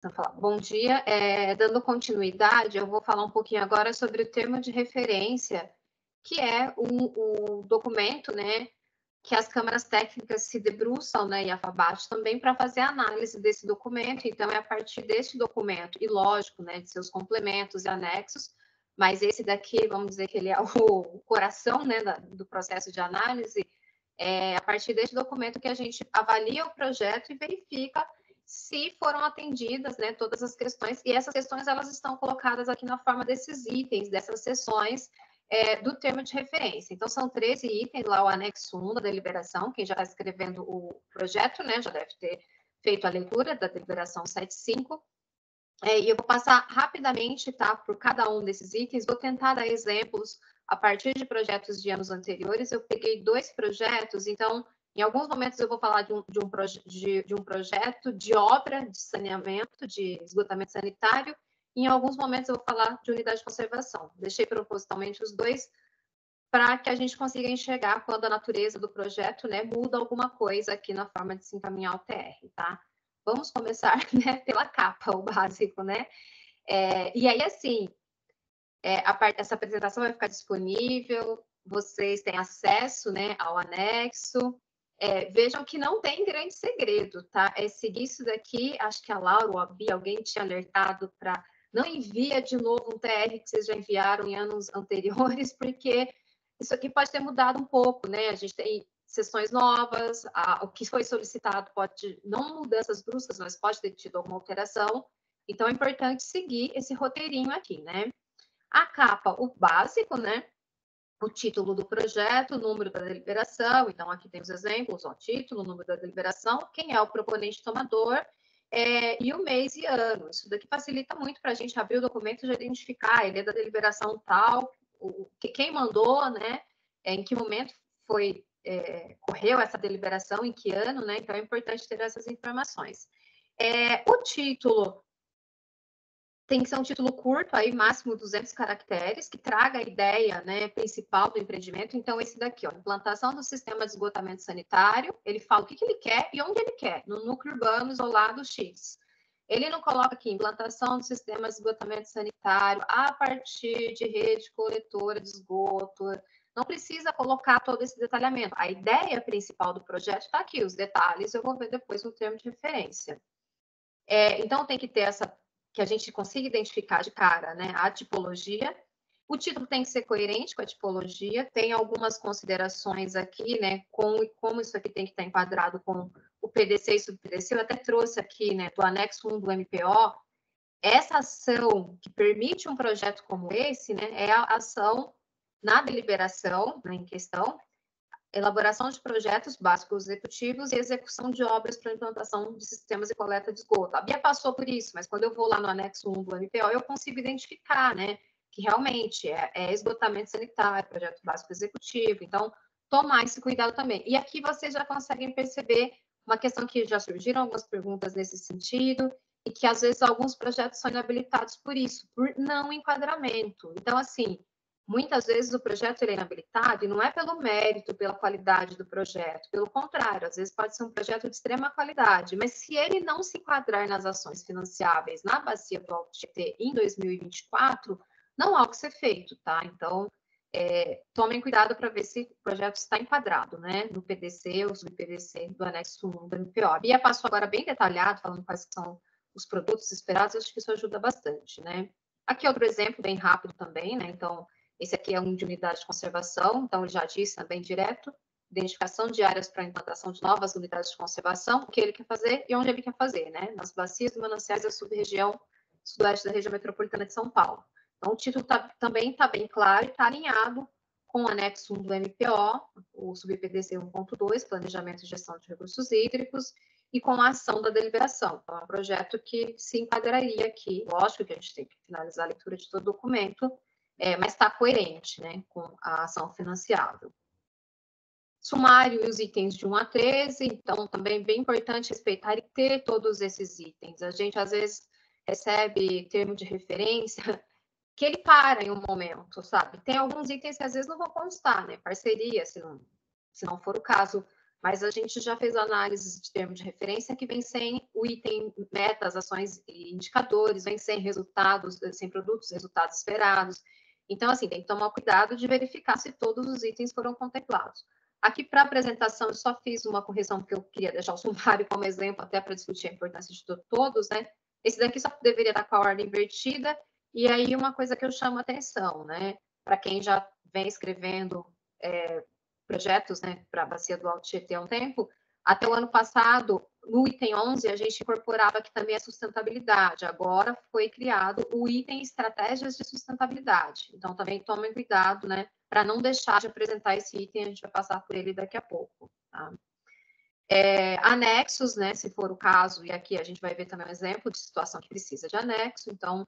Então, falar, bom dia. Dando continuidade, eu vou falar um pouquinho agora sobre o termo de referência, que é o documento, né, que as câmaras técnicas se debruçam, né, e a FABAT também, para fazer a análise desse documento. Então, é a partir deste documento, e lógico, né, de seus complementos e anexos, mas esse daqui, vamos dizer que ele é o coração, né, do processo de análise, é a partir deste documento que a gente avalia o projeto e verifica se foram atendidas, né, todas as questões, e essas questões elas estão colocadas aqui na forma desses itens, dessas seções do termo de referência. Então, são 13 itens, lá o anexo 1 da deliberação, quem já está escrevendo o projeto, né, já deve ter feito a leitura da deliberação 75, e eu vou passar rapidamente, tá, por cada um desses itens, vou tentar dar exemplos a partir de projetos de anos anteriores. Eu peguei 2 projetos, então, em alguns momentos eu vou falar de um projeto de obra de saneamento, de esgotamento sanitário, e em alguns momentos eu vou falar de unidade de conservação. Deixei propositalmente os dois para que a gente consiga enxergar quando a natureza do projeto, né, muda alguma coisa aqui na forma de se encaminhar o TR, tá? Vamos começar, né, pela capa, o básico, né? E aí, assim, essa apresentação vai ficar disponível, vocês têm acesso, né, ao anexo. Vejam que não tem grande segredo, tá? É seguir isso daqui, acho que a Laura ou a Bia, alguém tinha alertado para não envia de novo um TR que vocês já enviaram em anos anteriores, porque isso aqui pode ter mudado um pouco, né? A gente tem sessões novas, o que foi solicitado pode, não mudanças bruscas, mas pode ter tido alguma alteração. Então, é importante seguir esse roteirinho aqui, né? A capa, o básico, né? O título do projeto, o número da deliberação. Então, aqui tem os exemplos, ó, título, número da deliberação, quem é o proponente tomador, e o mês e ano. Isso daqui facilita muito para a gente abrir o documento e já identificar, ele é da deliberação tal, quem mandou, né? Em que momento foi, correu essa deliberação, em que ano, né? Então, é importante ter essas informações. O título tem que ser um título curto, aí máximo 200 caracteres, que traga a ideia, né, principal do empreendimento. Então, esse daqui, ó, implantação do sistema de esgotamento sanitário, ele fala o que ele quer e onde ele quer, no núcleo urbano isolado X. Ele não coloca aqui implantação do sistema de esgotamento sanitário a partir de rede coletora de esgoto. Não precisa colocar todo esse detalhamento. A ideia principal do projeto está aqui, os detalhes eu vou ver depois no termo de referência. Então, tem que ter que a gente consiga identificar de cara, né, a tipologia. O título tem que ser coerente com a tipologia, tem algumas considerações aqui, né, como isso aqui tem que estar enquadrado com o PDC e sub-PDC. Eu até trouxe aqui, né, do anexo 1 do MPO, essa ação que permite um projeto como esse, né, é a ação na deliberação, né, em questão, elaboração de projetos básicos executivos e execução de obras para implantação de sistemas de coleta de esgoto. A Bia passou por isso, mas quando eu vou lá no anexo 1 do MPO, eu consigo identificar, né, que realmente é esgotamento sanitário, projeto básico executivo. Então, tomar esse cuidado também. E aqui vocês já conseguem perceber uma questão que já surgiram algumas perguntas nesse sentido, e que às vezes alguns projetos são inabilitados por isso, por não enquadramento. Então, assim, muitas vezes o projeto ele é inabilitado e não é pelo mérito, pela qualidade do projeto, pelo contrário, às vezes pode ser um projeto de extrema qualidade, mas se ele não se enquadrar nas ações financiáveis na bacia do Alto Tietê em 2024, não há o que ser feito, tá? Então, tomem cuidado para ver se o projeto está enquadrado, né, no PDC ou sub-PDC do anexo 1 do MPO. A Bia passou agora bem detalhado, falando quais são os produtos esperados, acho que isso ajuda bastante, né? Aqui outro exemplo, bem rápido também, né? Então, esse aqui é um de unidade de conservação, então ele já disse também direto, identificação de áreas para implantação de novas unidades de conservação, o que ele quer fazer e onde ele quer fazer, né? Nas bacias e mananciais da sub-região sudoeste da região metropolitana de São Paulo. Então, o título também está bem claro e está alinhado com o anexo 1 do MPO, o sub-PDC 1.2, Planejamento e Gestão de Recursos Hídricos, e com a ação da deliberação. Então, é um projeto que se enquadraria aqui. Lógico que a gente tem que finalizar a leitura de todo o documento, mas está coerente, né, com a ação financiável. Sumário e os itens de 1 a 13, então também bem importante respeitar e ter todos esses itens. A gente, às vezes, recebe termo de referência que ele para em um momento, sabe? Tem alguns itens que, às vezes, não vão constar, né? Parceria, se não for o caso mas a gente já fez análises de termo de referência que vem sem o item metas, ações e indicadores, vem sem resultados, sem produtos, resultados esperados. Então, assim, tem que tomar cuidado de verificar se todos os itens foram contemplados. Aqui, para a apresentação, eu só fiz uma correção, porque eu queria deixar o sumário como exemplo, até para discutir a importância de todos, né? Esse daqui só deveria estar com a ordem invertida, e aí uma coisa que eu chamo a atenção, né? Para quem já vem escrevendo projetos, né, para a bacia do Alto Tietê há um tempo, até o ano passado, no item 11, a gente incorporava aqui também a sustentabilidade. Agora foi criado o item estratégias de sustentabilidade. Então, também tomem cuidado, né, para não deixar de apresentar esse item, a gente vai passar por ele daqui a pouco. Tá? Anexos, né, se for o caso, e aqui a gente vai ver também um exemplo de situação que precisa de anexo. Então,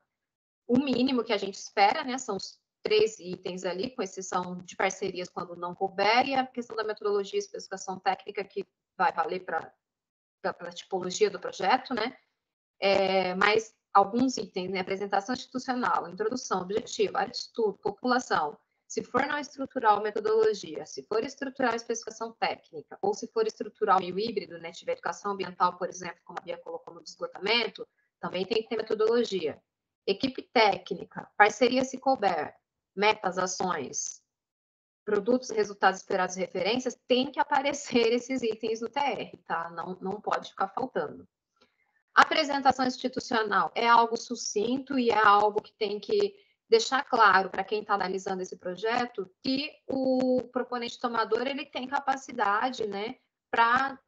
o mínimo que a gente espera, né, são os 3 itens ali, com exceção de parcerias quando não couber, e a questão da metodologia e especificação técnica, que vai valer para a tipologia do projeto, né? Mas alguns itens, né? Apresentação institucional, introdução, objetivo, área de estudo, população. Se for não estrutural, metodologia. Se for estrutural, especificação técnica. Ou se for estrutural meio híbrido, né? Tiver educação ambiental, por exemplo, como a Bia colocou no esgotamento, também tem que ter metodologia. Equipe técnica, parceria se couber, metas, ações, produtos, resultados esperados e referências, tem que aparecer esses itens no TR, tá? Não pode ficar faltando. Apresentação institucional é algo sucinto e é algo que tem que deixar claro para quem está analisando esse projeto que o proponente tomador ele tem capacidade, né, para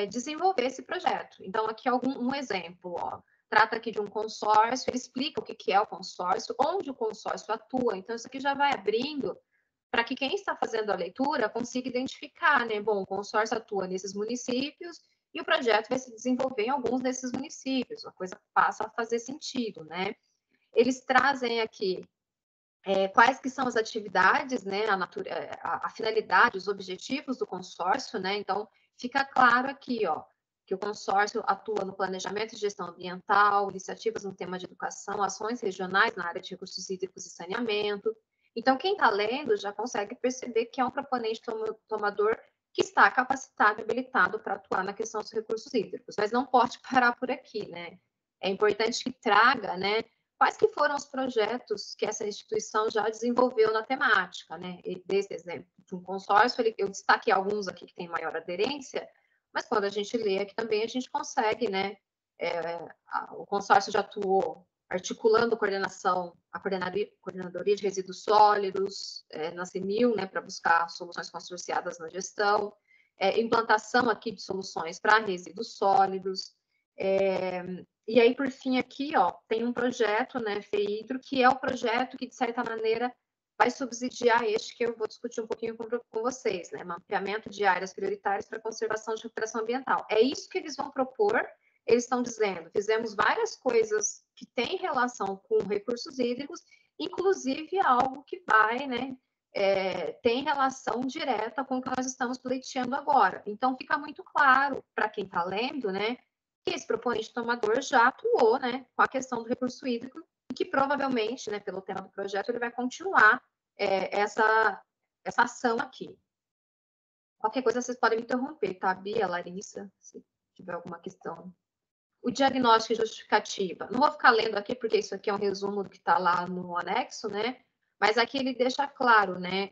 desenvolver esse projeto. Então, aqui um exemplo, ó. Trata aqui de um consórcio, ele explica o que é o consórcio, onde o consórcio atua. Então, isso aqui já vai abrindo para que quem está fazendo a leitura consiga identificar, né? Bom, o consórcio atua nesses municípios e o projeto vai se desenvolver em alguns desses municípios. A coisa passa a fazer sentido, né? Eles trazem aqui quais que são as atividades, né? A finalidade, os objetivos do consórcio, né? Então, fica claro aqui, ó, que o consórcio atua no planejamento e gestão ambiental, iniciativas no tema de educação, ações regionais na área de recursos hídricos e saneamento. Então, quem está lendo já consegue perceber que é um proponente tomador que está capacitado e habilitado para atuar na questão dos recursos hídricos, mas não pode parar por aqui, né? É importante que traga, né, quais que foram os projetos que essa instituição já desenvolveu na temática, né? Desse exemplo de um consórcio, eu destaquei alguns aqui que têm maior aderência, mas quando a gente lê aqui também, a gente consegue, né? O consórcio já atuou articulando a coordenadoria de resíduos sólidos na CEMIL, né, para buscar soluções consorciadas na gestão, implantação aqui de soluções para resíduos sólidos, e aí, por fim, aqui, ó, tem um projeto, né, FEIDRO, que é o projeto que, de certa maneira, vai subsidiar este que eu vou discutir um pouquinho com vocês, né, mapeamento de áreas prioritárias para conservação de recuperação ambiental. É isso que eles vão propor. Eles estão dizendo, fizemos várias coisas que têm relação com recursos hídricos, inclusive algo que vai, né, tem relação direta com o que nós estamos pleiteando agora. Então, fica muito claro para quem está lendo, né, que esse proponente tomador já atuou, né, com a questão do recurso hídrico e que provavelmente, né, pelo tema do projeto, ele vai continuar essa ação aqui. Qualquer coisa vocês podem me interromper, tá? Bia, Larissa, se tiver alguma questão. O diagnóstico e justificativa. Não vou ficar lendo aqui, porque isso aqui é um resumo do que está lá no anexo, né? Mas aqui ele deixa claro, né?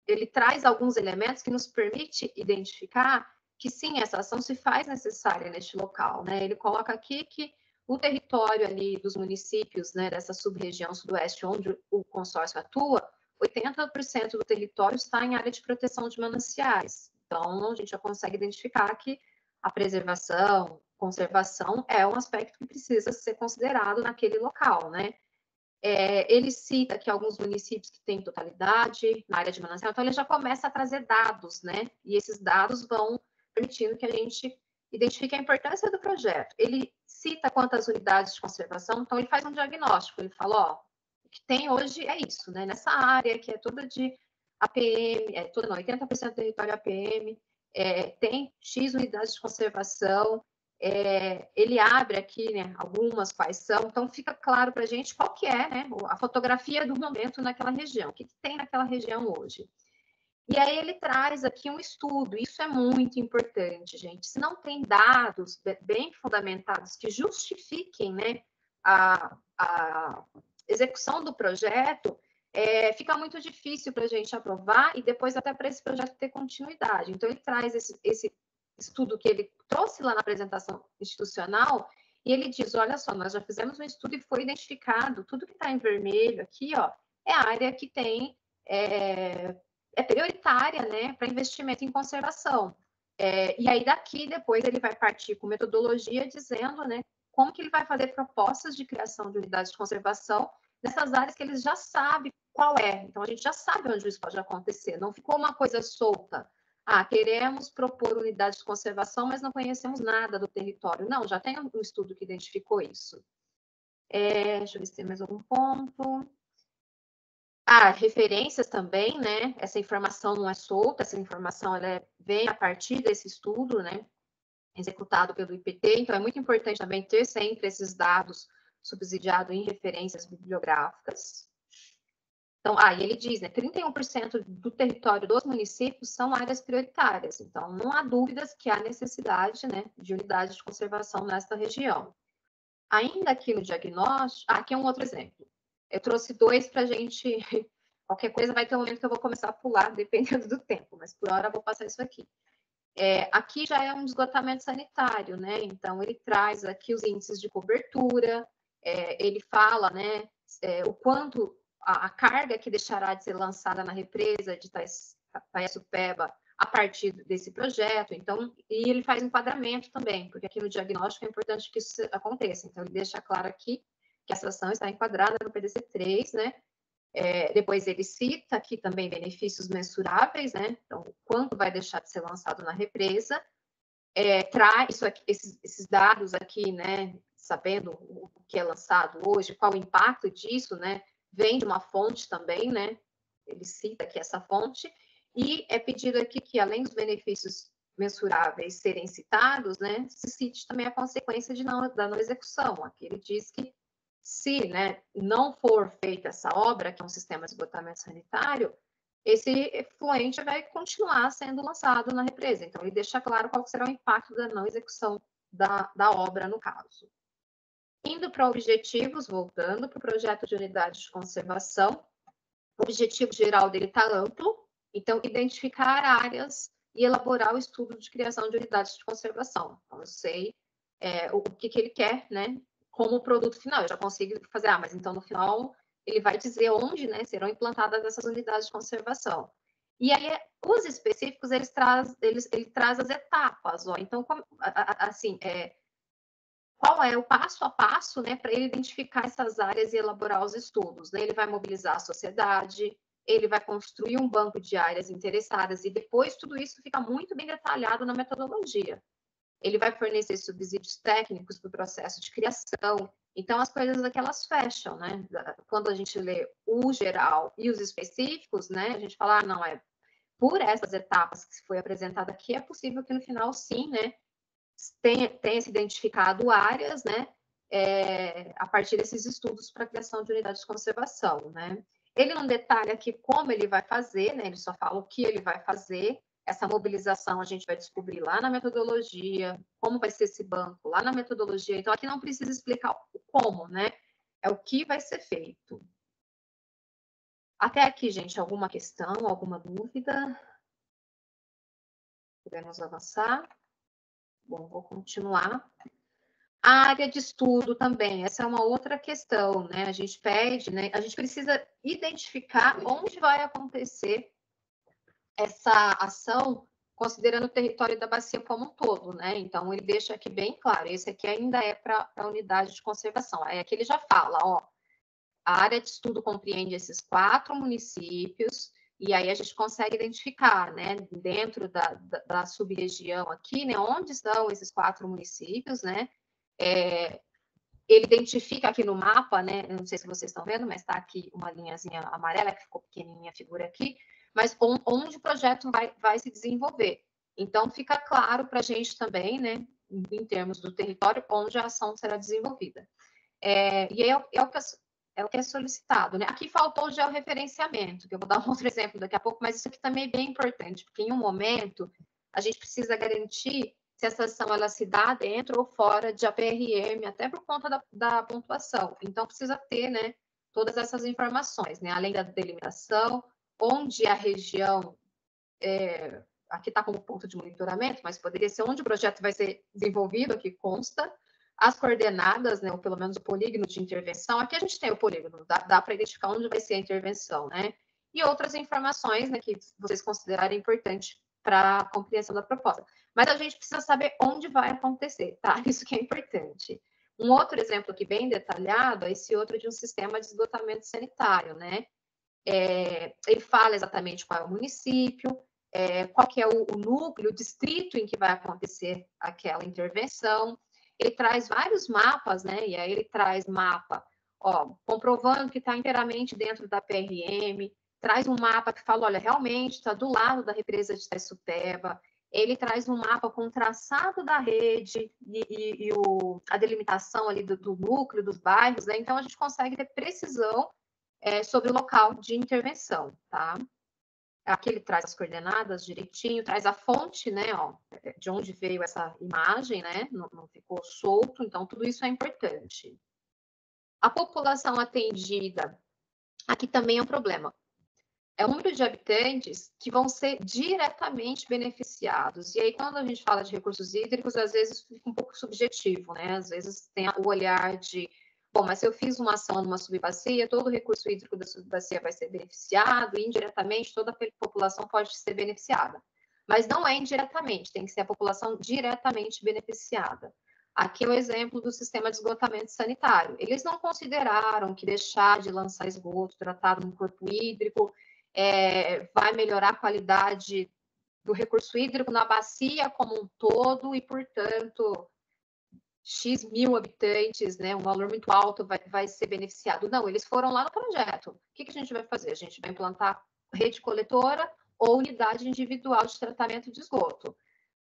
Ele traz alguns elementos que nos permite identificar que sim, essa ação se faz necessária neste local, né? Ele coloca aqui que o território ali dos municípios, né, dessa sub-região sudoeste, onde o consórcio atua, 80% do território está em área de proteção de mananciais. Então, a gente já consegue identificar que a preservação, conservação é um aspecto que precisa ser considerado naquele local, né? Ele cita que alguns municípios que têm totalidade na área de manancial, então ele já começa a trazer dados, né? E esses dados vão permitindo que a gente identifique a importância do projeto. Ele cita quantas unidades de conservação, então ele faz um diagnóstico, ele fala, ó, o que tem hoje é isso, né? Nessa área que é toda de APM, toda não, 80% do território APM, tem X unidades de conservação, ele abre aqui, né, algumas quais são, então fica claro para a gente qual que é, né, a fotografia do momento naquela região, o que tem naquela região hoje. E aí ele traz aqui um estudo, isso é muito importante, gente. Se não tem dados bem fundamentados que justifiquem, né, a execução do projeto, fica muito difícil para a gente aprovar e depois até para esse projeto ter continuidade. Então, ele traz esse estudo que ele trouxe lá na apresentação institucional e ele diz, olha só, nós já fizemos um estudo e foi identificado, tudo que está em vermelho aqui, ó, é a área que tem prioritária, né, para investimento em conservação. E aí daqui depois ele vai partir com metodologia dizendo, né, como que ele vai fazer propostas de criação de unidades de conservação nessas áreas que eles já sabem qual é. Então a gente já sabe onde isso pode acontecer. Não ficou uma coisa solta. Queremos propor unidades de conservação, mas não conhecemos nada do território. Não, já tem um estudo que identificou isso. Deixa eu ver se tem mais algum ponto. Referências também, né? Essa informação não é solta, essa informação vem a partir desse estudo, né? Executado pelo IPT, então é muito importante também ter sempre esses dados subsidiados em referências bibliográficas. Então, e ele diz, né, 31% do território dos municípios são áreas prioritárias, então não há dúvidas que há necessidade, né, de unidades de conservação nesta região. Ainda aqui no diagnóstico, aqui é um outro exemplo. Eu trouxe 2 para a gente. Qualquer coisa vai ter um momento que eu vou começar a pular, dependendo do tempo, mas por hora eu vou passar isso aqui. Aqui já é um esgotamento sanitário, né? Então, ele traz aqui os índices de cobertura, ele fala, né, o quanto a carga que deixará de ser lançada na represa de Itaiaçupeba a partir desse projeto. Então, e ele faz enquadramento também, porque aqui no diagnóstico é importante que isso aconteça. Então, ele deixa claro aqui que essa ação está enquadrada no PDC 3, né? Depois ele cita aqui também benefícios mensuráveis, né? Então, quanto vai deixar de ser lançado na represa, traz esses dados aqui, né? Sabendo o que é lançado hoje, qual o impacto disso, né? Vem de uma fonte também, né? Ele cita aqui essa fonte, e é pedido aqui que, além dos benefícios mensuráveis serem citados, né? Se cite também a consequência da não execução. Aqui ele diz que se, né, não for feita essa obra, que é um sistema de esgotamento sanitário, esse efluente vai continuar sendo lançado na represa. Então, ele deixa claro qual será o impacto da não execução da obra, no caso. Indo para objetivos, voltando para o projeto de unidade de conservação, o objetivo geral dele está amplo, então, identificar áreas e elaborar o estudo de criação de unidades de conservação. Então, eu sei o que ele quer, né, como produto final. Eu já consigo fazer, mas então no final ele vai dizer onde, né, serão implantadas essas unidades de conservação. E aí, os específicos, ele traz as etapas, ó. Então, assim, qual é o passo a passo, né, para ele identificar essas áreas e elaborar os estudos, né? Ele vai mobilizar a sociedade, ele vai construir um banco de áreas interessadas e depois tudo isso fica muito bem detalhado na metodologia. Ele vai fornecer subsídios técnicos para o processo de criação. Então, as coisas aqui, elas fecham, né? Quando a gente lê o geral e os específicos, né? A gente fala, não, por essas etapas que foi apresentado aqui, é possível que no final, sim, né? Tenha se identificado áreas, né? A partir desses estudos para a criação de unidades de conservação, né? Ele não detalha aqui como ele vai fazer, né? Ele só fala o que ele vai fazer. Essa mobilização a gente vai descobrir lá na metodologia, como vai ser esse banco lá na metodologia. Então, aqui não precisa explicar o como, né? É o que vai ser feito. Até aqui, gente, alguma questão, alguma dúvida? Podemos avançar? Bom, vou continuar. A área de estudo também, essa é uma outra questão, né? A gente pede, né? A gente precisa identificar onde vai acontecer essa ação, considerando o território da bacia como um todo, né? Então, ele deixa aqui bem claro, esse aqui ainda é para a unidade de conservação. Aí aqui ele já fala, ó, a área de estudo compreende esses 4 municípios, e aí a gente consegue identificar, né, dentro da sub-região aqui, né, onde estão esses 4 municípios, né? Ele identifica aqui no mapa, né? Eu não sei se vocês estão vendo, mas está aqui uma linhazinha amarela, que ficou pequenininha a figura aqui, mas onde o projeto vai se desenvolver. Então, fica claro para a gente também, né, em termos do território, onde a ação será desenvolvida. E é o que é o que é solicitado, né? Aqui faltou o georreferenciamento, que eu vou dar um outro exemplo daqui a pouco, mas isso aqui também é bem importante, porque em um momento a gente precisa garantir se essa ação ela se dá dentro ou fora de APRM, até por conta da pontuação. Então, precisa ter, né, todas essas informações, né? Além da delimitação, onde a região, aqui está como ponto de monitoramento, mas poderia ser onde o projeto vai ser desenvolvido, aqui consta, as coordenadas, né, ou pelo menos o polígono de intervenção. Aqui a gente tem o polígono, dá para identificar onde vai ser a intervenção, né? E outras informações, né, que vocês considerarem importante para a compreensão da proposta. Mas a gente precisa saber onde vai acontecer, tá? Isso que é importante. Um outro exemplo aqui bem detalhado é esse outro de um sistema de esgotamento sanitário, né? Ele fala exatamente qual é o município, qual que é o núcleo, o distrito em que vai acontecer aquela intervenção. Ele traz vários mapas, né? E aí ele traz mapa, comprovando que está inteiramente dentro da PRM, traz um mapa que fala, olha, realmente está do lado da represa de Itaçupeba. Ele traz um mapa com o traçado da rede e a delimitação ali do núcleo, dos bairros, né? Então a gente consegue ter precisão sobre o local de intervenção, tá? Aqui ele traz as coordenadas direitinho, traz a fonte, né, de onde veio essa imagem, né, não ficou solto, então tudo isso é importante. A população atendida, aqui também é um problema. É o número de habitantes que vão ser diretamente beneficiados. E aí, quando a gente fala de recursos hídricos, às vezes fica um pouco subjetivo, né? Às vezes tem o olhar de, bom, mas se eu fiz uma ação numa subbacia, todo o recurso hídrico da subbacia vai ser beneficiado e indiretamente toda a população pode ser beneficiada. Mas não é indiretamente, tem que ser a população diretamente beneficiada. Aqui é o exemplo do sistema de esgotamento sanitário. Eles não consideraram que deixar de lançar esgoto tratado no corpo hídrico vai melhorar a qualidade do recurso hídrico na bacia como um todo e, portanto, X mil habitantes, né, um valor muito alto vai ser beneficiado. Não, eles foram lá no projeto. O que a gente vai fazer? A gente vai implantar rede coletora ou unidade individual de tratamento de esgoto.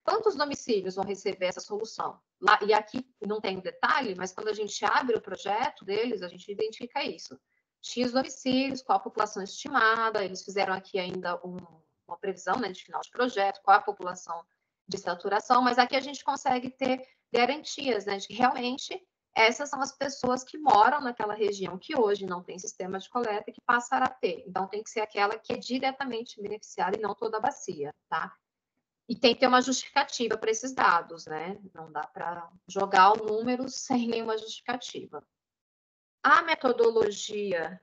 Quantos domicílios vão receber essa solução? Lá, e aqui não tem o detalhe, mas quando a gente abre o projeto deles, a gente identifica isso. X domicílios, qual a população estimada, eles fizeram aqui ainda uma previsão, né, de final de projeto, qual a população de saturação, mas aqui a gente consegue ter garantias, né, de que realmente essas são as pessoas que moram naquela região que hoje não tem sistema de coleta e que passará a ter. Então, tem que ser aquela que é diretamente beneficiada e não toda a bacia, tá? E tem que ter uma justificativa para esses dados, né? Não dá para jogar o número sem nenhuma justificativa. A metodologia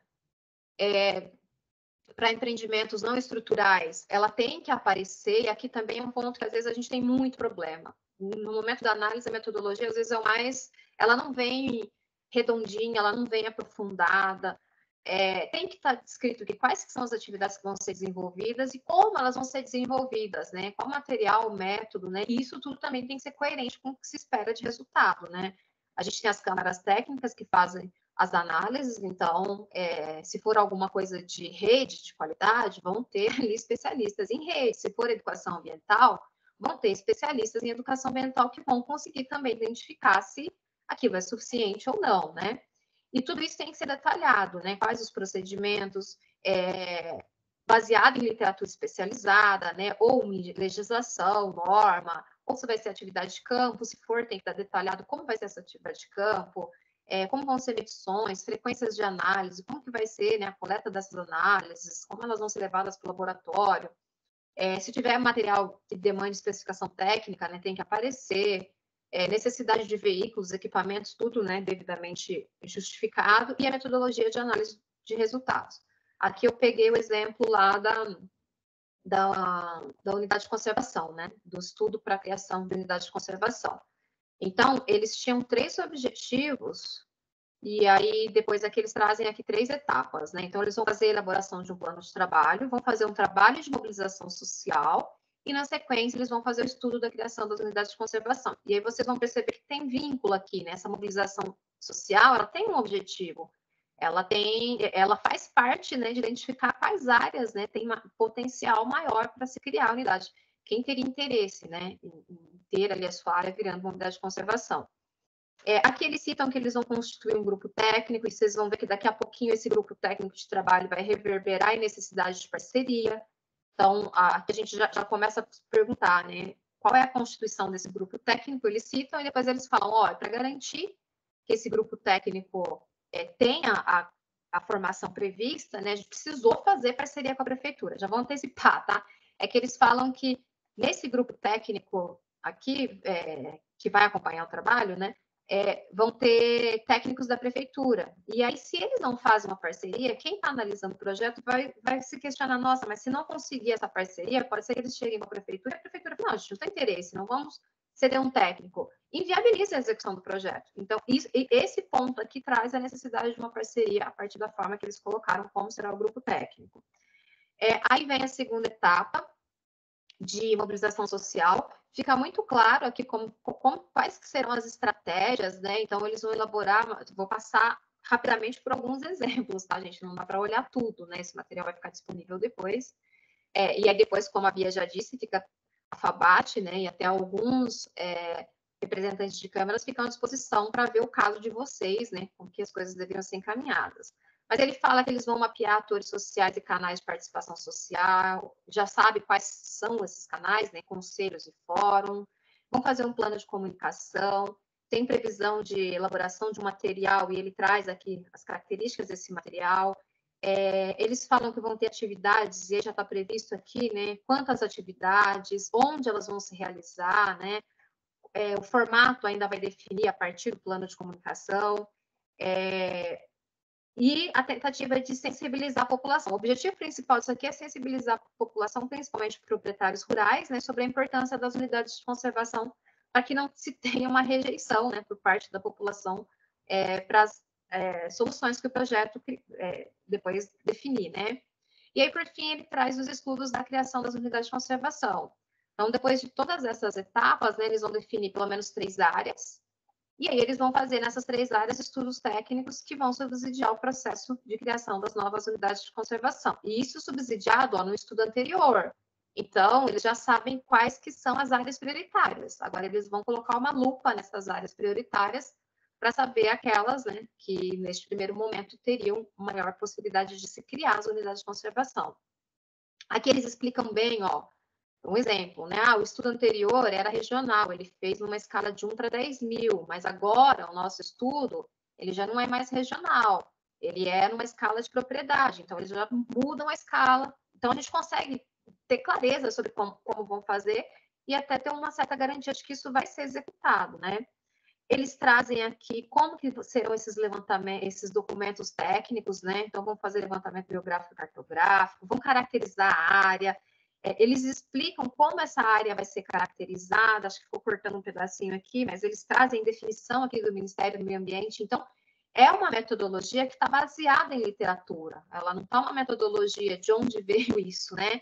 para empreendimentos não estruturais, ela tem que aparecer, e aqui também é um ponto que às vezes a gente tem muito problema. No momento da análise, a metodologia, às vezes é o mais. Ela não vem redondinha, ela não vem aprofundada. Tem que estar descrito aqui quais são as atividades que vão ser desenvolvidas e como elas vão ser desenvolvidas, né? Qual material, método, né? E isso tudo também tem que ser coerente com o que se espera de resultado, né? A gente tem as câmaras técnicas que fazem as análises, então, se for alguma coisa de rede de qualidade, vão ter ali especialistas em rede. Se for educação ambiental, vão ter especialistas em educação ambiental que vão conseguir também identificar se aquilo é suficiente ou não, né? E tudo isso tem que ser detalhado, né? Quais os procedimentos, baseado em literatura especializada, né? Ou em legislação, norma, ou se vai ser atividade de campo, se for, tem que estar detalhado como vai ser essa atividade de campo, como vão ser medições, frequências de análise, como que vai ser, né, a coleta dessas análises, como elas vão ser levadas para o laboratório. Se tiver material que demande especificação técnica, né, tem que aparecer. Necessidade de veículos, equipamentos, tudo, né, devidamente justificado, e a metodologia de análise de resultados. Aqui eu peguei o exemplo lá da unidade de conservação, né, do estudo para a criação da unidade de conservação. Então, eles tinham 3 objetivos, e aí depois aqui eles trazem aqui 3 etapas, né? Então, eles vão fazer a elaboração de um plano de trabalho, vão fazer um trabalho de mobilização social, e na sequência eles vão fazer o estudo da criação das unidades de conservação. E aí vocês vão perceber que tem vínculo aqui, né? Essa mobilização social, ela tem um objetivo. Ela faz parte, né, de identificar quais áreas, né, tem potencial maior para se criar a unidade. Quem teria interesse, né, em ter ali a sua área virando uma unidade de conservação. Aqui eles citam que eles vão constituir um grupo técnico, e vocês vão ver que daqui a pouquinho esse grupo técnico de trabalho vai reverberar em necessidade de parceria. Então, aqui a gente já começa a perguntar, né? Qual é a constituição desse grupo técnico? Eles citam e depois eles falam, para garantir que esse grupo técnico tenha a formação prevista, né? A gente precisou fazer parceria com a prefeitura. Já vou antecipar, tá? É que eles falam que nesse grupo técnico aqui, que vai acompanhar o trabalho, né? Vão ter técnicos da prefeitura. E aí, se eles não fazem uma parceria, quem está analisando o projeto vai se questionar, nossa, mas se não conseguir essa parceria, pode ser que eles cheguem para a prefeitura e a prefeitura fala, não, a gente não tem interesse, não vamos ceder um técnico. Inviabiliza a execução do projeto. Então, esse ponto aqui traz a necessidade de uma parceria a partir da forma que eles colocaram como será o grupo técnico. Aí vem a segunda etapa, de mobilização social, fica muito claro aqui quais serão as estratégias, né? Então, eles vão elaborar, vou passar rapidamente por alguns exemplos, tá, gente? Não dá para olhar tudo, né? Esse material vai ficar disponível depois. E aí, depois, como a Bia já disse, fica a FABAT, né? E até alguns representantes de câmaras ficam à disposição para ver o caso de vocês, né? Com que as coisas deveriam ser encaminhadas. Mas ele fala que eles vão mapear atores sociais e canais de participação social, já sabe quais são esses canais, né, conselhos e fórum, vão fazer um plano de comunicação, tem previsão de elaboração de um material, e ele traz aqui as características desse material. Eles falam que vão ter atividades, e já está previsto aqui, né, quantas atividades, onde elas vão se realizar, né, o formato ainda vai definir a partir do plano de comunicação, e a tentativa de sensibilizar a população. O objetivo principal disso aqui é sensibilizar a população, principalmente proprietários rurais, né, sobre a importância das unidades de conservação, para que não se tenha uma rejeição, né, por parte da população para as soluções que o projeto depois definir, né? E aí, por fim, ele traz os estudos da criação das unidades de conservação. Então, depois de todas essas etapas, né, eles vão definir pelo menos 3 áreas, e aí eles vão fazer nessas 3 áreas estudos técnicos que vão subsidiar o processo de criação das novas unidades de conservação. E isso subsidiado no estudo anterior. Então, eles já sabem quais que são as áreas prioritárias. Agora, eles vão colocar uma lupa nessas áreas prioritárias para saber aquelas, né, que neste primeiro momento teriam maior possibilidade de se criar as unidades de conservação. Aqui eles explicam bem, um exemplo, né? O estudo anterior era regional, ele fez numa escala de 1 para 10 mil, mas agora o nosso estudo, ele já não é mais regional, ele é numa escala de propriedade, então eles já mudam a escala. Então a gente consegue ter clareza sobre como vão fazer e até ter uma certa garantia de que isso vai ser executado, né? Eles trazem aqui como que serão esses levantamentos, esses documentos técnicos, né? Então, vão fazer levantamento biográfico e cartográfico, vão caracterizar a área, eles explicam como essa área vai ser caracterizada, acho que ficou cortando um pedacinho aqui, mas eles trazem definição aqui do Ministério do Meio Ambiente. Então, é uma metodologia que está baseada em literatura, ela não está uma metodologia de onde veio isso, né?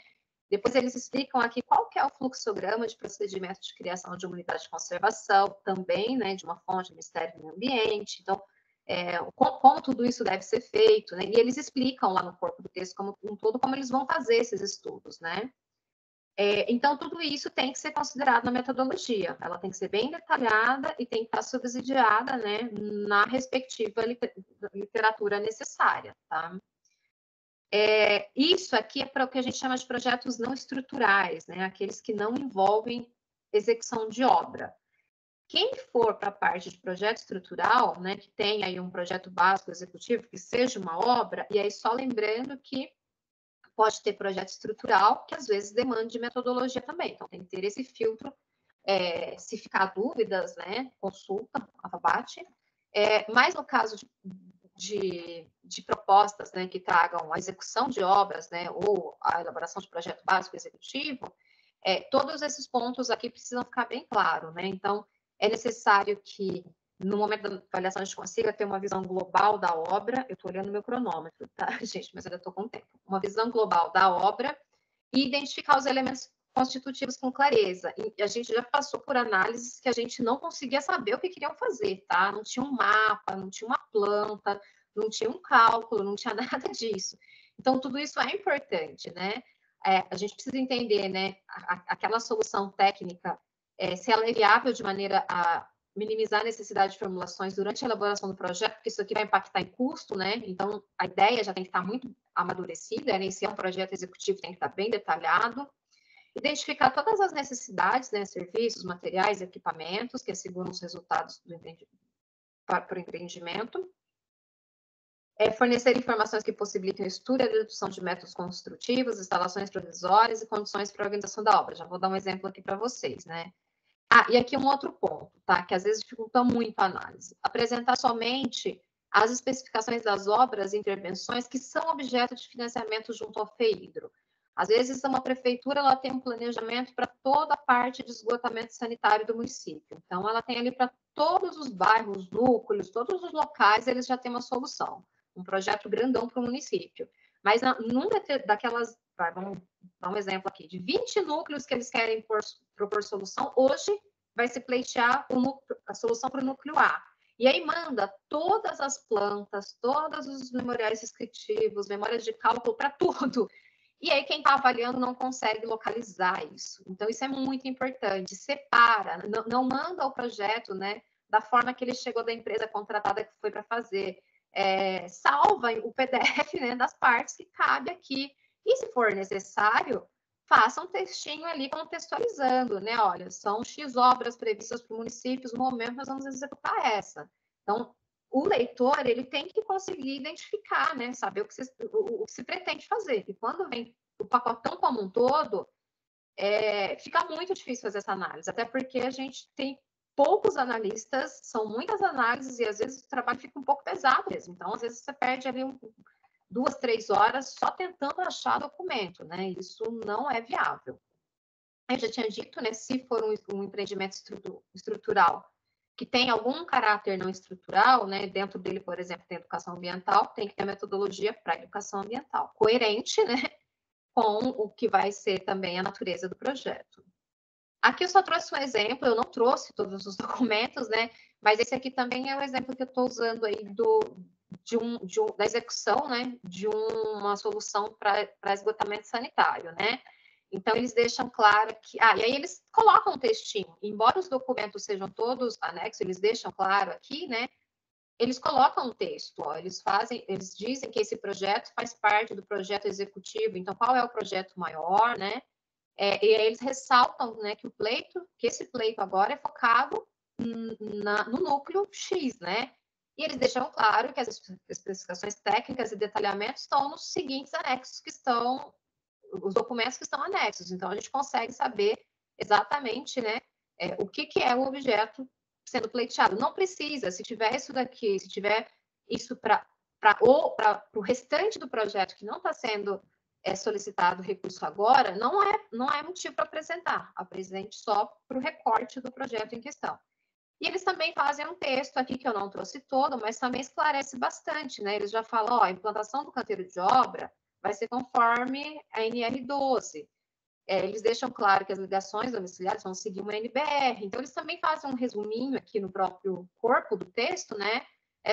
Depois eles explicam aqui qual que é o fluxograma de procedimento de criação de uma unidade de conservação, também, né, de uma fonte do Ministério do Meio Ambiente. Então, como tudo isso deve ser feito, né? E eles explicam lá no corpo do texto como um todo como eles vão fazer esses estudos, né? Então, tudo isso tem que ser considerado na metodologia. Ela tem que ser bem detalhada e tem que estar subsidiada, né, na respectiva literatura necessária, tá? Isso aqui é para o que a gente chama de projetos não estruturais, né? Aqueles que não envolvem execução de obra. Quem for para a parte de projeto estrutural, né, que tem aí um projeto básico executivo, que seja uma obra, e aí só lembrando que pode ter projeto estrutural, que às vezes demande metodologia também. Então, tem que ter esse filtro. Se ficar dúvidas, né, consulta a FABAT. Mas no caso de propostas, né, que tragam a execução de obras, né, ou a elaboração de projeto básico executivo, todos esses pontos aqui precisam ficar bem claros, né? Então, é necessário que, no momento da avaliação, a gente consiga ter uma visão global da obra. Eu estou olhando meu cronômetro, tá, gente? Mas ainda estou com tempo. Uma visão global da obra e identificar os elementos constitutivos com clareza. E a gente já passou por análises que a gente não conseguia saber o que queriam fazer, tá? Não tinha um mapa, não tinha uma planta, não tinha um cálculo, não tinha nada disso. Então, tudo isso é importante, né? A gente precisa entender, né, aquela solução técnica, se ela é viável de maneira a minimizar a necessidade de formulações durante a elaboração do projeto, porque isso aqui vai impactar em custo, né? Então, a ideia já tem que estar muito amadurecida, né? Se é um projeto executivo, tem que estar bem detalhado. Identificar todas as necessidades, né? Serviços, materiais, equipamentos que asseguram os resultados para o empreendimento. Fornecer informações que possibilitem o estudo e a dedução de métodos construtivos, instalações provisórias e condições para a organização da obra. Já vou dar um exemplo aqui para vocês, né? E aqui um outro ponto, tá? Que às vezes dificulta muito a análise. Apresentar somente as especificações das obras e intervenções que são objeto de financiamento junto ao FEIDRO. Às vezes, uma prefeitura ela tem um planejamento para toda a parte de esgotamento sanitário do município. Então, ela tem ali para todos os bairros, núcleos, todos os locais, eles já têm uma solução. Um projeto grandão para o município. Mas num daquelas, vamos dar um exemplo aqui, de 20 núcleos que eles querem propor solução, hoje vai se pleitear a solução para o núcleo A. E aí manda todas as plantas, todos os memoriais descritivos, memórias de cálculo para tudo. E aí quem está avaliando não consegue localizar isso. Então, isso é muito importante. Separa, não manda o projeto, né, da forma que ele chegou da empresa contratada que foi para fazer. Salva o PDF, né, das partes que cabe aqui. E se for necessário, faça um textinho ali contextualizando, né? Olha, são X obras previstas para o município, no momento nós vamos executar essa. Então, o leitor, ele tem que conseguir identificar, né? Saber o que se pretende fazer. E quando vem o pacotão como um todo, fica muito difícil fazer essa análise, até porque a gente tem poucos analistas, são muitas análises e às vezes o trabalho fica um pouco pesado mesmo. Então, às vezes você perde ali 2, 3 horas só tentando achar documento, né? Isso não é viável. Eu já tinha dito, né? Se for um empreendimento estrutural que tem algum caráter não estrutural, né? Dentro dele, por exemplo, tem educação ambiental, tem que ter metodologia para educação ambiental, coerente, né? Com o que vai ser também a natureza do projeto. Aqui eu só trouxe um exemplo, eu não trouxe todos os documentos, né? Mas esse aqui também é o exemplo que eu estou usando aí da execução, né? De uma solução para esgotamento sanitário, né? Então, eles deixam claro que... e aí eles colocam um textinho. Embora os documentos sejam todos anexos, eles deixam claro aqui, né? Eles colocam um texto, ó, eles dizem que esse projeto faz parte do projeto executivo, então qual é o projeto maior, né? E aí eles ressaltam, né, que esse pleito agora é focado no núcleo X, né? E eles deixam claro que as especificações técnicas e detalhamentos estão nos seguintes anexos os documentos que estão anexos. Então, a gente consegue saber exatamente, né, o que é o objeto sendo pleiteado. Não precisa, se tiver isso daqui, se tiver isso para o restante do projeto que não está sendo solicitado recurso agora, não é motivo para apresentar. Apresente só para o recorte do projeto em questão. E eles também fazem um texto aqui, que eu não trouxe todo, mas também esclarece bastante, né? Eles já falam, a implantação do canteiro de obra vai ser conforme a NR12. Eles deixam claro que as ligações domiciliares vão seguir uma NBR. Então, eles também fazem um resuminho aqui no próprio corpo do texto, né?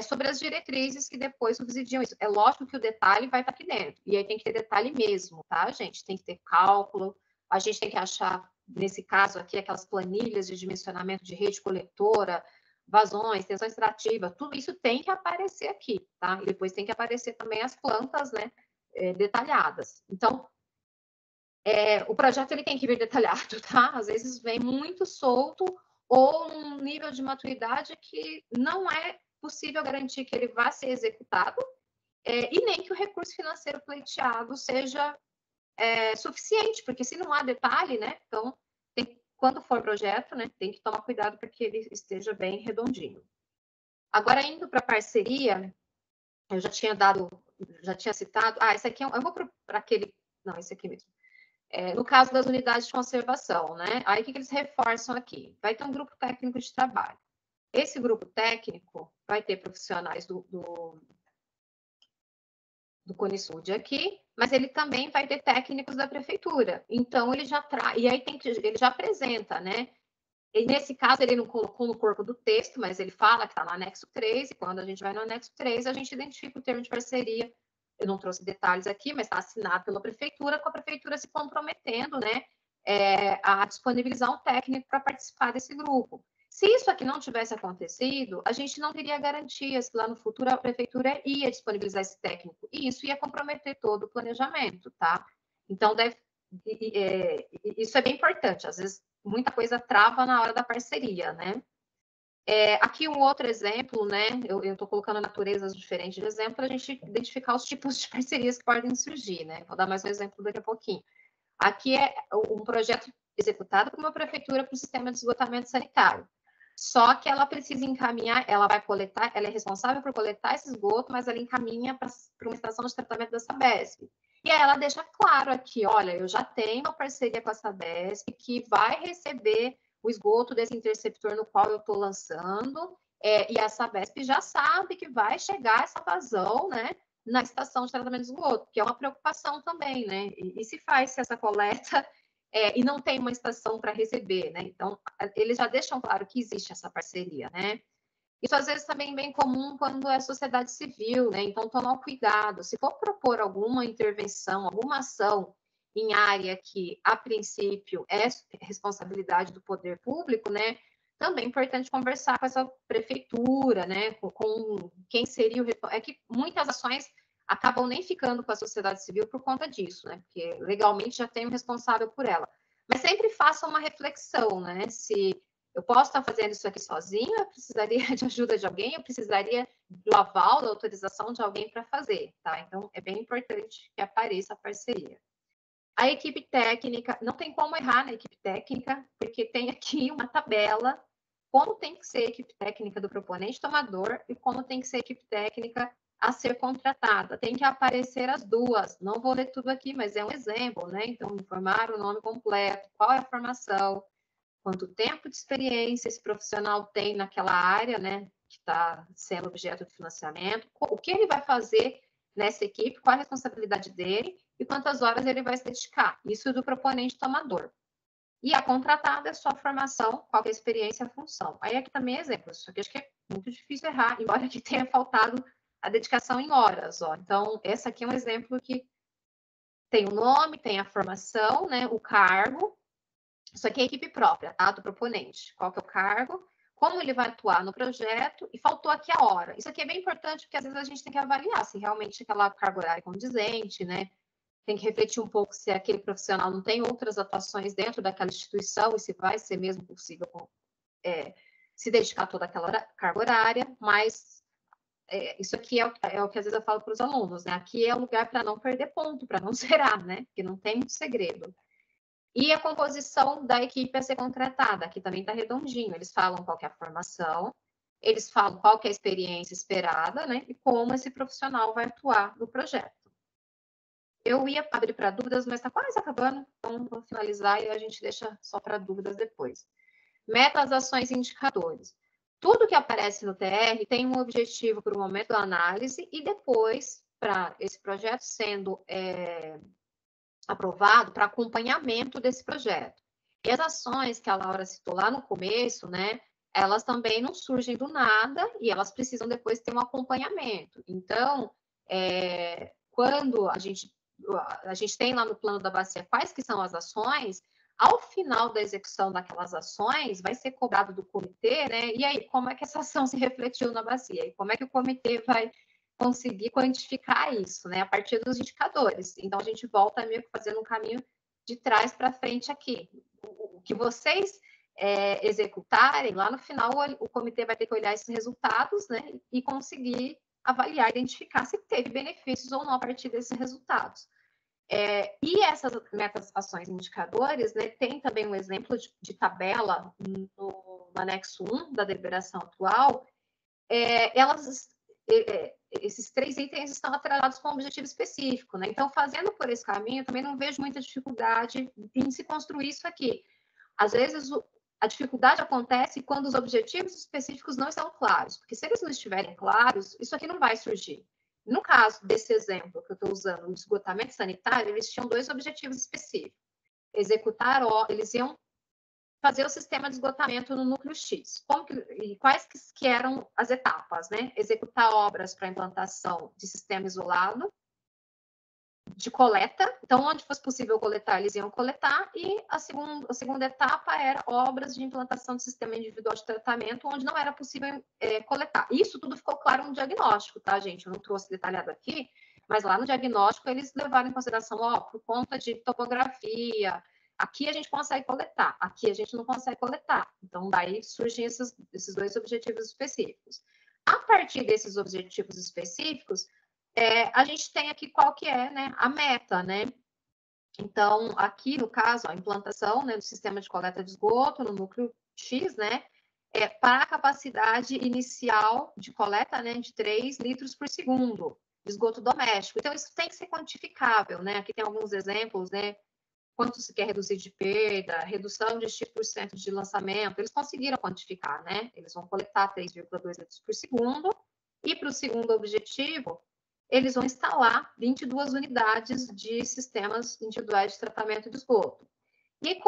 Sobre as diretrizes que depois subsidiam isso. É lógico que o detalhe vai estar aqui dentro. E aí tem que ter detalhe mesmo, tá, gente? Tem que ter cálculo. A gente tem que achar, nesse caso aqui, aquelas planilhas de dimensionamento de rede coletora, vazões, tensão extrativa, tudo isso tem que aparecer aqui, tá? E depois tem que aparecer também as plantas, né? Detalhadas. Então, o projeto ele tem que vir detalhado, tá? Às vezes vem muito solto ou um nível de maturidade que não é possível garantir que ele vá ser executado e nem que o recurso financeiro pleiteado seja suficiente, porque se não há detalhe, né? Então, quando for projeto, né, tem que tomar cuidado para que ele esteja bem redondinho. Agora, indo para a parceria, eu já tinha citado... esse aqui eu vou para aquele... Não, esse aqui mesmo. No caso das unidades de conservação, né? Aí, o que eles reforçam aqui? Vai ter um grupo técnico de trabalho. Esse grupo técnico vai ter profissionais do Conisud aqui, mas ele também vai ter técnicos da prefeitura. Então, ele já e aí ele já apresenta, né? E nesse caso, ele não colocou no corpo do texto, mas ele fala que está no anexo 3, e quando a gente vai no anexo 3, a gente identifica o termo de parceria. Eu não trouxe detalhes aqui, mas está assinado pela prefeitura, com a prefeitura se comprometendo, né, a disponibilizar um técnico para participar desse grupo. Se isso aqui não tivesse acontecido, a gente não teria garantias que lá no futuro a prefeitura ia disponibilizar esse técnico, e isso ia comprometer todo o planejamento, tá? Então, isso é bem importante, às vezes muita coisa trava na hora da parceria, né? Aqui um outro exemplo, né? Eu estou colocando naturezas diferentes de exemplo para a gente identificar os tipos de parcerias que podem surgir, né? Vou dar mais um exemplo daqui a pouquinho. Aqui é um projeto executado por uma prefeitura para o sistema de esgotamento sanitário. Só que ela precisa encaminhar, ela vai coletar, ela é responsável por coletar esse esgoto, mas ela encaminha para uma estação de tratamento da Sabesp. E aí ela deixa claro aqui, olha, eu já tenho uma parceria com a Sabesp que vai receber o esgoto desse interceptor no qual eu estou lançando, e a Sabesp já sabe que vai chegar essa vazão, né, na estação de tratamento de esgoto, que é uma preocupação também, né? E se faz essa coleta e não tem uma estação para receber, né? Então, eles já deixam claro que existe essa parceria, né? Isso às vezes também é bem comum quando é sociedade civil, né? Então, tomar cuidado. Se for propor alguma intervenção, alguma ação em área que, a princípio, é responsabilidade do poder público, né? Também é importante conversar com essa prefeitura, né? Com quem seria o... É que muitas ações acabam nem ficando com a sociedade civil por conta disso, né? Porque legalmente já tem um responsável por ela. Mas sempre faça uma reflexão, né? Se eu posso estar fazendo isso aqui sozinho, eu precisaria de ajuda de alguém, eu precisaria do aval, da autorização de alguém para fazer, tá? Então, é bem importante que apareça a parceria. A equipe técnica, não tem como errar na equipe técnica, porque tem aqui uma tabela, como tem que ser a equipe técnica do proponente tomador e como tem que ser a equipe técnica a ser contratada. Tem que aparecer as duas. Não vou ler tudo aqui, mas é um exemplo, né? Então, informar o nome completo, qual é a formação, quanto tempo de experiência esse profissional tem naquela área, né, que está sendo objeto de financiamento, o que ele vai fazer nessa equipe, qual a responsabilidade dele e quantas horas ele vai se dedicar. Isso do proponente tomador. E a contratada é só a formação, qual é a experiência e a função. Aí aqui também é exemplo, isso aqui acho que é muito difícil errar, embora aqui tenha faltado a dedicação em horas. Ó. Então, essa aqui é um exemplo que tem o nome, tem a formação, né, o cargo. Isso aqui é a equipe própria, tá? Do proponente. Qual que é o cargo? Como ele vai atuar no projeto? E faltou aqui a hora. Isso aqui é bem importante, porque às vezes a gente tem que avaliar se realmente aquela carga horária é condizente, né? Tem que refletir um pouco se aquele profissional não tem outras atuações dentro daquela instituição e se vai ser mesmo possível se dedicar a toda aquela carga horária, mas isso aqui é o que às vezes eu falo para os alunos, né? Aqui é o lugar para não perder ponto, para não zerar, né? Porque não tem muito segredo. E a composição da equipe a ser contratada, aqui também está redondinho. Eles falam qual que é a formação, eles falam qual que é a experiência esperada, né? E como esse profissional vai atuar no projeto. Eu ia abrir para dúvidas, mas está quase acabando, então vou finalizar e a gente deixa só para dúvidas depois. Metas, ações e indicadores. Tudo que aparece no TR tem um objetivo para o momento da análise e depois, para esse projeto sendo aprovado, para acompanhamento desse projeto. E as ações que a Laura citou lá no começo, né, elas também não surgem do nada e elas precisam depois ter um acompanhamento. Então, quando a gente tem lá no plano da bacia quais que são as ações, ao final da execução daquelas ações, vai ser cobrado do comitê, né? E aí, como é que essa ação se refletiu na bacia? E como é que o comitê vai conseguir quantificar isso, né? A partir dos indicadores. Então, a gente volta meio que fazendo um caminho de trás para frente aqui. O que vocês executarem, lá no final, o comitê vai ter que olhar esses resultados, né? E conseguir avaliar, identificar se teve benefícios ou não a partir desses resultados. E essas metas, ações e indicadores, né, tem também um exemplo de tabela no anexo 1 da deliberação atual. Esses 3 itens estão atrelados com um objetivo específico, né? Então, fazendo por esse caminho, eu também não vejo muita dificuldade em se construir isso aqui. Às vezes, a dificuldade acontece quando os objetivos específicos não estão claros, porque se eles não estiverem claros, isso aqui não vai surgir. No caso desse exemplo que eu estou usando, o esgotamento sanitário, eles tinham 2 objetivos específicos. Eles iam fazer o sistema de esgotamento no núcleo X. E quais que eram as etapas, né? Executar obras para implantação de sistema isolado, de coleta. Então, onde fosse possível coletar, eles iam coletar. E a segunda etapa era obras de implantação de sistema individual de tratamento, onde não era possível coletar. Isso tudo ficou claro no diagnóstico, tá, gente? Eu não trouxe detalhado aqui, mas lá no diagnóstico eles levaram em consideração, por conta de topografia, aqui a gente consegue coletar, aqui a gente não consegue coletar. Então, daí surgem esses dois objetivos específicos. A partir desses objetivos específicos, a gente tem aqui qual que é, né, a meta, né? Então, aqui no caso, a implantação, né, do sistema de coleta de esgoto no núcleo X, né, para a capacidade inicial de coleta, né, de 3 litros por segundo de esgoto doméstico. Então, isso tem que ser quantificável, né? Aqui tem alguns exemplos, né? Quanto se quer reduzir de perda, redução de X% de lançamento, eles conseguiram quantificar, né? Eles vão coletar 3,2 litros por segundo, e para o segundo objetivo, eles vão instalar 22 unidades de sistemas individuais de tratamento de esgoto. E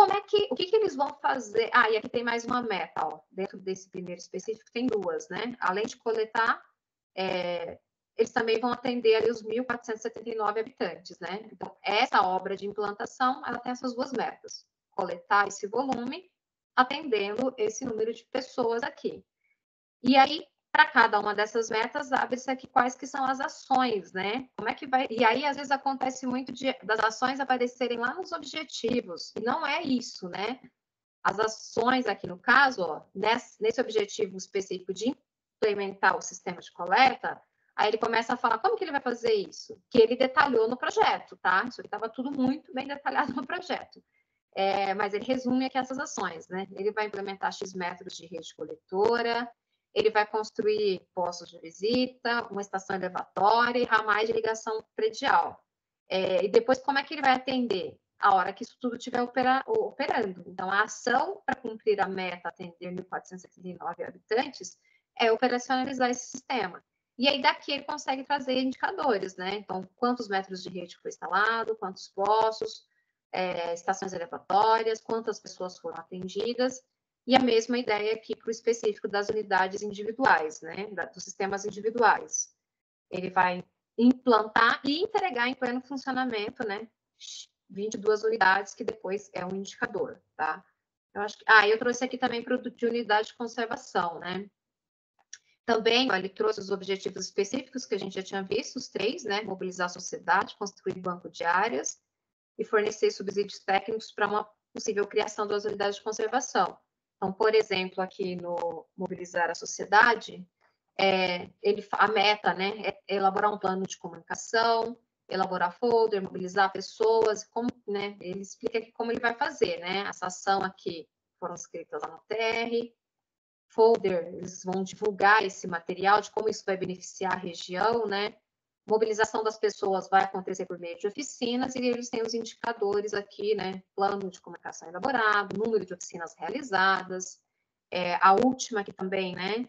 o que eles vão fazer? E aqui tem mais uma meta, dentro desse primeiro específico tem duas, né? Além de coletar, eles também vão atender ali os 1.479 habitantes, né? Então, essa obra de implantação, ela tem essas duas metas: coletar esse volume, atendendo esse número de pessoas aqui. E aí, para cada uma dessas metas, abre-se aqui quais que são as ações, né? Como é que vai... E aí, às vezes, acontece muito das ações aparecerem lá nos objetivos, e não é isso, né? As ações aqui, no caso, nesse objetivo específico de implementar o sistema de coleta, aí ele começa a falar como que ele vai fazer isso, que ele detalhou no projeto, tá? Isso aqui estava tudo muito bem detalhado no projeto. Mas ele resume aqui essas ações, né? Ele vai implementar X metros de rede coletora, ele vai construir postos de visita, uma estação elevatória e ramais de ligação predial. E depois, como é que ele vai atender? A hora que isso tudo estiver operando. Então, a ação para cumprir a meta, atender 1.479 habitantes, é operacionalizar esse sistema. E aí, daqui, ele consegue trazer indicadores, né? Então, quantos metros de rede foi instalado, quantos postos, estações elevatórias, quantas pessoas foram atendidas, e a mesma ideia aqui para o específico das unidades individuais, né? Dos sistemas individuais. Ele vai implantar e entregar em pleno funcionamento, né? 22 unidades, que depois é um indicador, tá? Eu acho que... eu trouxe aqui também produto de unidade de conservação, né? Também, ele trouxe os objetivos específicos que a gente já tinha visto, os 3, né? Mobilizar a sociedade, construir banco de áreas e fornecer subsídios técnicos para uma possível criação das unidades de conservação. Então, por exemplo, aqui no Mobilizar a Sociedade, a meta, né, é elaborar um plano de comunicação, elaborar folder, mobilizar pessoas, como, né, ele explica aqui como ele vai fazer, né, essa ação aqui foram escritas lá no TR, folder, eles vão divulgar esse material de como isso vai beneficiar a região, né, mobilização das pessoas vai acontecer por meio de oficinas, e eles têm os indicadores aqui, né, plano de comunicação elaborado, número de oficinas realizadas, a última aqui também, né,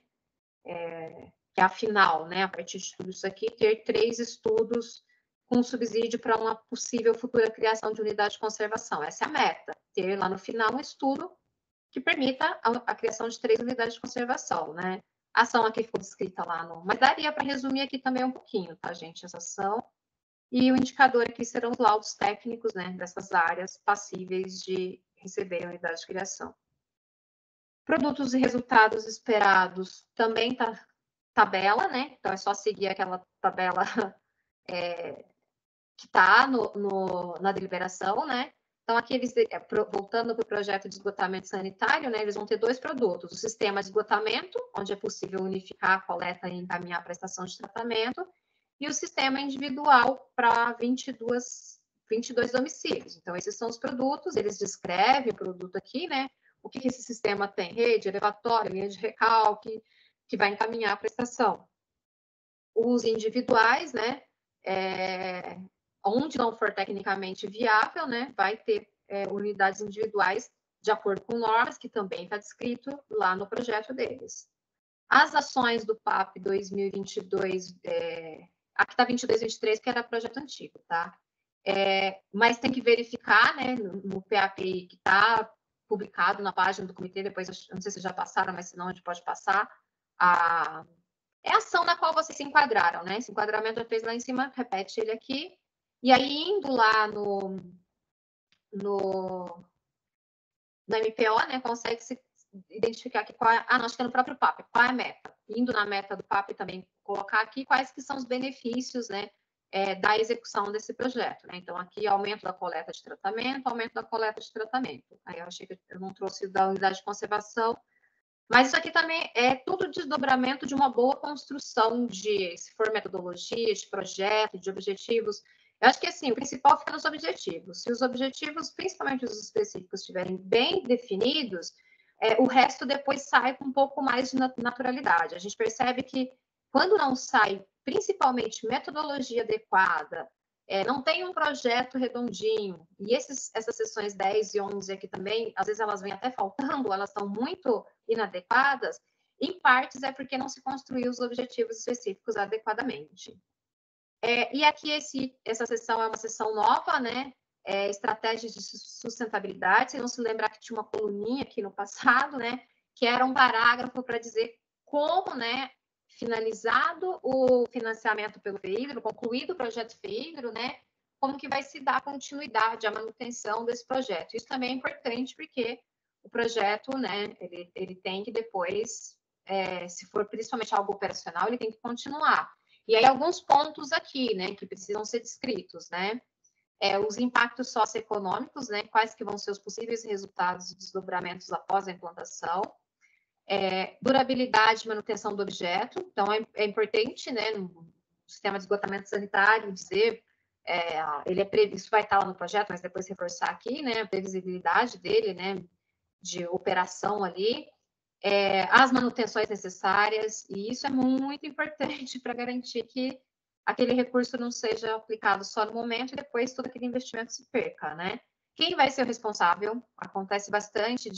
que é a final, né, a partir de tudo isso aqui, ter 3 estudos com subsídio para uma possível futura criação de unidade de conservação. Essa é a meta, ter lá no final um estudo que permita a criação de 3 unidades de conservação, né. A ação aqui ficou descrita lá no... Mas daria para resumir aqui também um pouquinho, tá, gente, essa ação. E o indicador aqui serão os laudos técnicos, né, dessas áreas passíveis de receber a unidade de criação. Produtos e resultados esperados também tá tabela, né? Então, é só seguir aquela tabela que está na deliberação, né? Então, aqui eles, voltando para o projeto de esgotamento sanitário, né, eles vão ter 2 produtos: o sistema de esgotamento, onde é possível unificar a coleta e encaminhar para a estação de tratamento, e o sistema individual para 22 domicílios. Então, esses são os produtos, eles descrevem o produto aqui, né? O que esse sistema tem? Rede, elevatória, linha de recalque, que vai encaminhar para a estação. Os individuais, né? Onde não for tecnicamente viável, né? Vai ter unidades individuais de acordo com normas, que também está descrito lá no projeto deles. As ações do PAP 2022, aqui está 22, 23, que era projeto antigo, tá? Mas tem que verificar, né, no PAPI que está publicado na página do comitê, depois, não sei se já passaram, mas senão a gente pode passar, a ação na qual vocês se enquadraram, né? Esse enquadramento já fez lá em cima, repete ele aqui, E aí, indo lá no MPO, né, consegue se identificar aqui qual é... não, acho que é no próprio PAP, qual é a meta. Indo na meta do PAP também colocar aqui quais que são os benefícios, né, da execução desse projeto. Né? Então, aqui, aumento da coleta de tratamento, aumento da coleta de tratamento. Aí eu achei que eu não trouxe da unidade de conservação, mas isso aqui também é tudo desdobramento de uma boa construção de, se for metodologia, de projeto, de objetivos. Eu acho que, assim, o principal fica nos objetivos. Se os objetivos, principalmente os específicos, estiverem bem definidos, o resto depois sai com um pouco mais de naturalidade. A gente percebe que, quando não sai, principalmente, metodologia adequada, não tem um projeto redondinho, e essas sessões 10 e 11 aqui também, às vezes elas vêm até faltando, elas estão muito inadequadas, em partes é porque não se construiu os objetivos específicos adequadamente. E aqui essa sessão é uma sessão nova, né? Estratégias de sustentabilidade. Vocês vão se lembrar que tinha uma coluninha aqui no passado, né? Que era um parágrafo para dizer como, né? Finalizado o financiamento pelo FEIDRO, concluído o projeto FEIDRO, né? Como que vai se dar continuidade à manutenção desse projeto. Isso também é importante porque o projeto, né? Ele tem que depois, se for principalmente algo operacional, ele tem que continuar. E aí, alguns pontos aqui, né, que precisam ser descritos, né? Os impactos socioeconômicos, né? Quais que vão ser os possíveis resultados e desdobramentos após a implantação. Durabilidade e manutenção do objeto. Então, é importante, né, no sistema de esgotamento sanitário, dizer, isso vai estar lá no projeto, mas depois reforçar aqui, né, a previsibilidade dele, né, de operação ali. As manutenções necessárias, e isso é muito importante para garantir que aquele recurso não seja aplicado só no momento e depois todo aquele investimento se perca, né? Quem vai ser o responsável? Acontece bastante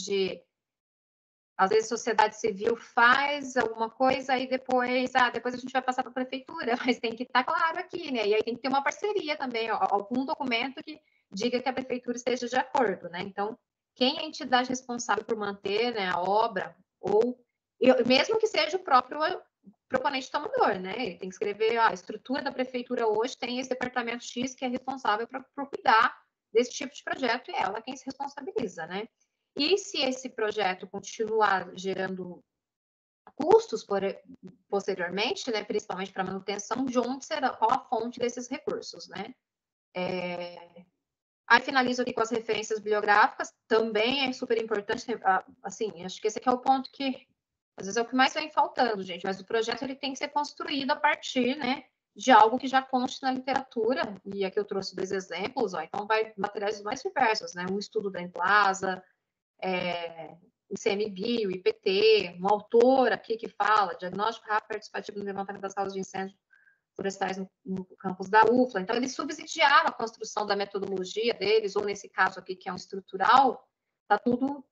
às vezes, a sociedade civil faz alguma coisa e depois a gente vai passar para a prefeitura, mas tem que estar claro aqui, né? E aí tem que ter uma parceria também, algum documento que diga que a prefeitura esteja de acordo, né? Então, quem é a entidade responsável por manter, né, a obra, ou mesmo que seja o próprio proponente tomador, né? Ele tem que escrever a estrutura da prefeitura hoje tem esse departamento X que é responsável por cuidar desse tipo de projeto e ela quem se responsabiliza, né? E se esse projeto continuar gerando custos posteriormente, né, principalmente para manutenção, de onde será, qual a fonte desses recursos, né? Aí finalizo aqui com as referências bibliográficas, também é super importante, assim, acho que esse aqui é o ponto que, às vezes, é o que mais vem faltando, gente, mas o projeto ele tem que ser construído a partir, né, de algo que já conste na literatura, e aqui eu trouxe 2 exemplos, então vai materiais mais diversos, né, um estudo da Emplasa, o ICMBio, o IPT, um autor aqui que fala diagnóstico rápido participativo no levantamento das causas de incêndio florestais no campus da UFLA. Então, eles subsidiaram a construção da metodologia deles, ou nesse caso aqui, que é um estrutural, está tudo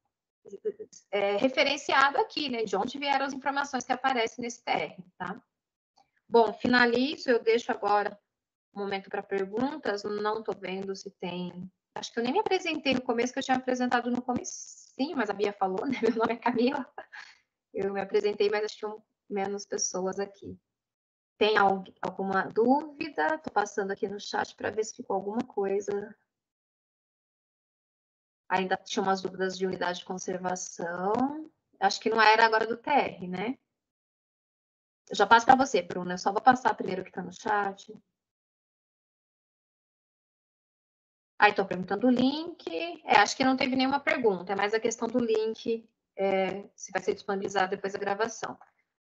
referenciado aqui, né? De onde vieram as informações que aparecem nesse TR, tá? Bom, finalizo, eu deixo agora um momento para perguntas, não estou vendo se tem... Acho que eu nem me apresentei no começo, que eu tinha apresentado no comecinho, mas a Bia falou, né? Meu nome é Camila. Eu me apresentei, mas acho que tinham menos pessoas aqui. Tem alguma dúvida? Estou passando aqui no chat para ver se ficou alguma coisa. Ainda tinha umas dúvidas de unidade de conservação. Acho que não era agora do TR, né? Eu já passo para você, Bruna. Eu só vou passar primeiro o que está no chat. Aí estão perguntando o link. Acho que não teve nenhuma pergunta, é mais a questão do link, se vai ser disponibilizado depois da gravação.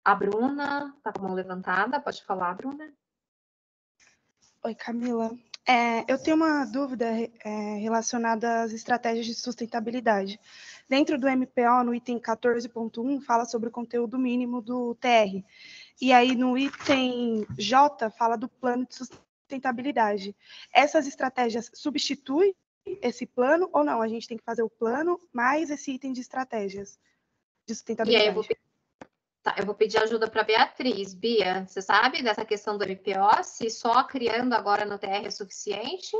A Bruna está com a mão levantada, pode falar, Bruna? Oi, Camila. Eu tenho uma dúvida relacionada às estratégias de sustentabilidade. Dentro do MPO, no item 14.1, fala sobre o conteúdo mínimo do TR. E aí, no item J, fala do plano de sustentabilidade. Essas estratégias substituem esse plano ou não? A gente tem que fazer o plano mais esse item de estratégias de sustentabilidade. E aí eu vou pedir ajuda para a Beatriz. Bia, você sabe dessa questão do MPO? Se só criando agora no TR é suficiente?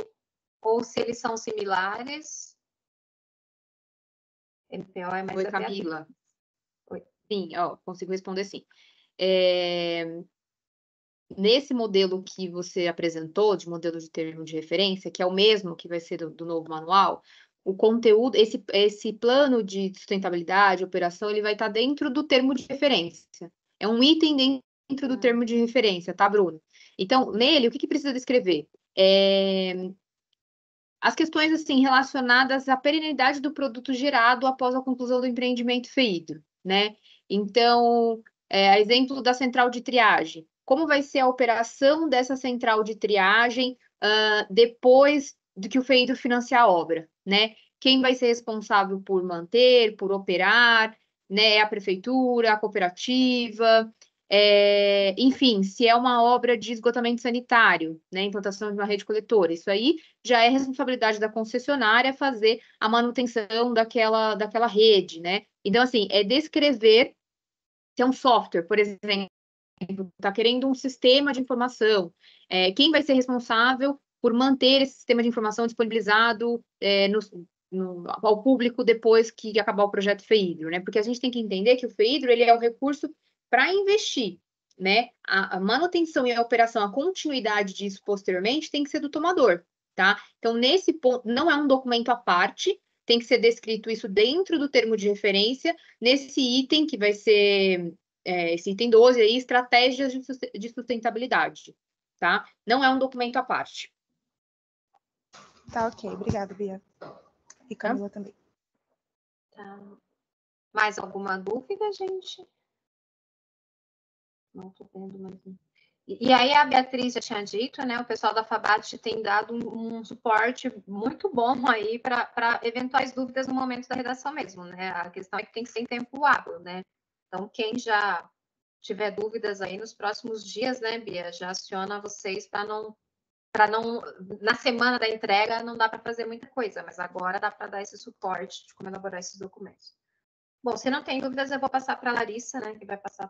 Ou se eles são similares? MPO é mais Oi, Camila. Oi. Sim, consigo responder sim. nesse modelo que você apresentou, de modelo de termo de referência, que é o mesmo que vai ser do novo manual, o conteúdo, esse plano de sustentabilidade, operação, ele vai estar dentro do termo de referência. É um item dentro do termo de referência, tá, Bruno? Então, nele, o que precisa descrever? As questões, assim, relacionadas à perenidade do produto gerado após a conclusão do empreendimento feito, né? Então, a exemplo da central de triagem. Como vai ser a operação dessa central de triagem depois de que o FEIDO financiar a obra, né? Quem vai ser responsável por manter, por operar, né? A prefeitura, a cooperativa, enfim, se é uma obra de esgotamento sanitário, né? Implantação de uma rede coletora, isso aí já é responsabilidade da concessionária fazer a manutenção daquela rede, né? Então, assim, é descrever se é um software, por exemplo, está querendo um sistema de informação, quem vai ser responsável por manter esse sistema de informação disponibilizado ao público depois que acabar o projeto FEIDRO, né? Porque a gente tem que entender que o FEIDRO, ele é o recurso para investir, né? A manutenção e a operação, a continuidade disso posteriormente tem que ser do tomador, tá? Então, nesse ponto, não é um documento à parte, tem que ser descrito isso dentro do termo de referência, nesse item que vai ser esse item 12 aí, estratégias de sustentabilidade, tá? Não é um documento à parte. Tá, ok. Obrigada, Bia. E Camila também. Tá. Mais alguma dúvida, gente? Não tô vendo mais. E aí a Beatriz já tinha dito, né? O pessoal da Fabat tem dado um suporte muito bom aí para eventuais dúvidas no momento da redação mesmo, né? A questão é que tem que ser em tempo hábil, né? Então, quem já tiver dúvidas aí nos próximos dias, né, Bia, já aciona vocês para não, na semana da entrega não dá para fazer muita coisa, mas agora dá para dar esse suporte de como elaborar esses documentos. Bom, se não tem dúvidas, eu vou passar para a Larissa, né, que vai passar